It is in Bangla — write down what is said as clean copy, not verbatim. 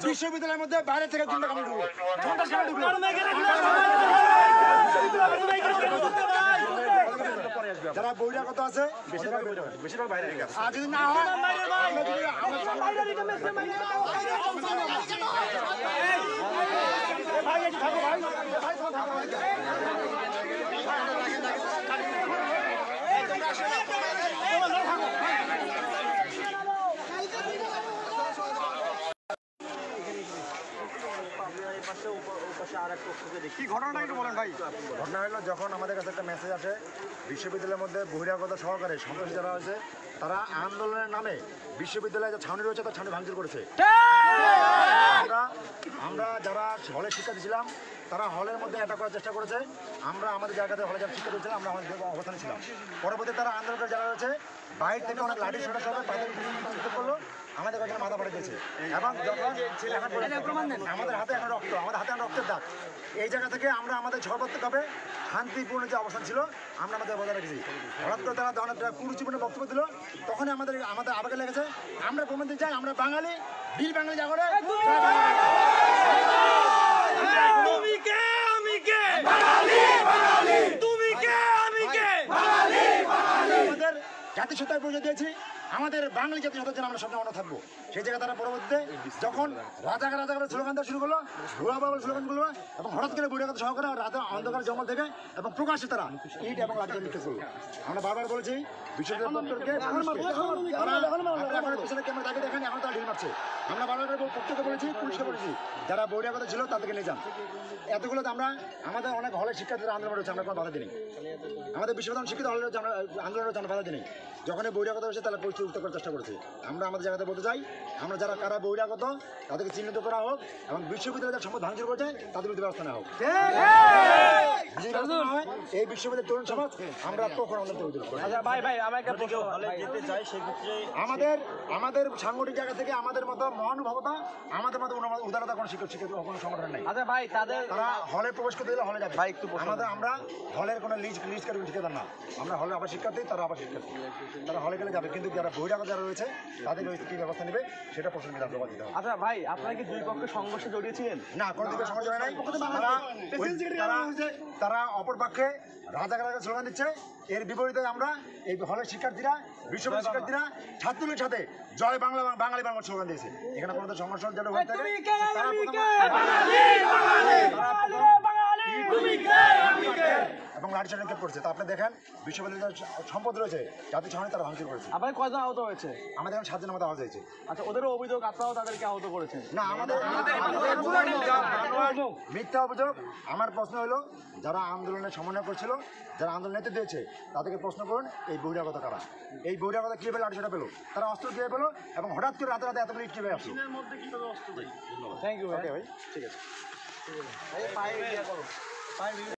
বিশ্ববিদ্যালয়ের মধ্যে বাইরে থেকে তিনটা কামড় ঢুকলো যারা বহিরাগত আছে বেশিরভাগ বাইরে আর যদি না হয় ঘটনা হলো যখন আমাদের কাছে একটা মেসেজ আসে বিশ্ববিদ্যালয়ের মধ্যে বহিরাগত সহকারে সন্ত্রাসী যারা আছে তারা আন্দোলনের নামে বিশ্ববিদ্যালয়ে যে ছাউনি রয়েছে তার ছাউনি ভাঙচুর করেছে। আমরা যারা হলে শিক্ষা দিয়েছিলাম তারা হলের মধ্যে অ্যাটাক করার চেষ্টা করেছে। আমরা আমাদের জায়গাতে হলে যারা শিক্ষা দিয়েছিলাম আমরা আমাদের অবস্থানে ছিলাম। পরবর্তী তারা আন্দোলনকারী যারা রয়েছে বাইরে থেকে অনেক লাঠি ছোটা সবাই তাদের করলো, আমাদের কাছে মাথা পাড়ে দিয়েছে এবং আমাদের হাতে এখন রক্ত, আমাদের হাতে এখন রক্তের দাগ। এই জায়গা থেকে আমরা আমাদের সর্বাত্মকভাবে শান্তিপূর্ণ যে অবস্থান ছিল আমরা আমাদের বজায় রেখেছি। হঠাৎ করে তারা অনেক কুরুচিপূর্ণ বক্তব্য দিল, তখনই আমাদের আবেগে লেগেছে আমরা প্রমাণ দিতে চাই আমরা বাঙালি, বীর বাঙালি জাগরে। আমাদের জাতিসত্তার পরিচয় দিয়েছি, আমাদের বাঙালি জাতিসত্তার জন্য আমরা সবসময় মনে থাকবো। সেই জায়গায় তারা পরবর্তীতে যখন রাজাকার স্লোগান দেওয়া শুরু করলো, ভুয়া বাবার স্লোগান করলো এবং হঠাৎ করে বহিরাগত সহকারে রাতে অন্ধকার জঙ্গল থেকে এবং প্রকাশ্যে তারা ইট এবং লাঠি নিক্ষেপ করলো। আমরা বারবার বলেছি বিশ্ববিদ্যালয়কে ক্যামেরা তাকে দেখেন এখন তারা ঢিল মারছে। আমরা বারবার পক্ষকে বলেছি, পুলিশকে বলেছি যারা বহিরাগত ছিল তাদেরকে নিয়ে যান। এতগুলোতে আমরা আমাদের অনেক হলের শিক্ষার্থীরা আন্দোলন রয়েছে, আমরা কোনো বাধা দিই। আমাদের বিশ্ববিদ্যালয় শিক্ষিত হলের আন্দোলন রয়েছে, আমরা বাধা দিই। যখন বহিরাগত হয়েছে তারা পরিস্থিতি উত্তর করার চেষ্টা করেছে। আমরা আমাদের জায়গাতে বলতে চাই আমরা যারা কারা বহিরাগত তাদেরকে চিহ্নিত করা হোক এবং বিশ্ববিদ্যালয়ের যারা সম্পদ ভাঙচুর করেছে তাদের বিরুদ্ধে ব্যবস্থা নেওয়া হোক। এই বিশ্ববিদ্যালয়ের তরুণ সমাজ আমরা তখন আমাদের সাংগঠনিক জায়গা থেকে আমাদের মতো মহানুভবতা, আমাদের মতো উদারতা কোনো শিক্ষক কোনো সংগঠন নেই। আচ্ছা ভাই, তারা হলে প্রবেশ করতে দিলে হলে যাবে ভাই একটু আমরা হলের কোনো লিস্ট করে ঠিকাদার না, আমরা হলে আবার শিক্ষার্থী, তারা আবার শিক্ষার্থী, তারা হলে গেলে যাবে। কিন্তু যারা বহিরাগত যারা রয়েছে তাদের কি ব্যবস্থা নেবে সেটা প্রশ্ন জবাব দিতে হবে। আচ্ছা ভাই, আপনারা কি দুই পক্ষের সংঘর্ষে জড়িয়েছিলেন? না, কোনো দিকে সংঘর্ষ জড়িয়ে নাই। তারা অপর পক্ষে রাজাকার স্লোগান দিচ্ছে, এর বিপরীতে আমরা এই হলের শিক্ষার্থীরা, বিশ্ববিদ্যালয়ের শিক্ষার্থীরা ছাত্রলীগের সাথে জয় বাংলা বাঙালি বাংলা স্লোগান দিয়েছে। এখানে কোনো সংঘর্ষ যেটা হয়ে থাকে এবং লাঠি চার্জ নিক্ষেপ করছে। তা আপনি দেখেন বিশ্ববিদ্যালয়ের সম্পদ রয়েছে জাতীয় ছাউনি তারা ভাঙচুর করেছে। আপনার কয়জন আহত হয়েছে? আমাদের এখন 7 জনের মতো আহত হয়েছে। আচ্ছা, ওদেরও অভিযোগ আপনারাও তাদেরকে আহত করেছেন? না, আমাদের মিথ্যা অভিযোগ। আমার প্রশ্ন হলো যারা আন্দোলনের সমন্বয় করছিল, যারা আন্দোলন নেতৃত্ব দিয়েছে তাদেরকে প্রশ্ন করুন এই বহিরাগত কারা, এই বহিরাগত কীভাবে লাঠি ছোটা পেলো, তারা অস্ত্র দিয়ে পেলো এবং হঠাৎ করে রাতে এতগুলো ইট কীভাবে আসলো। থ্যাংক ইউ ভাই, ঠিক আছে।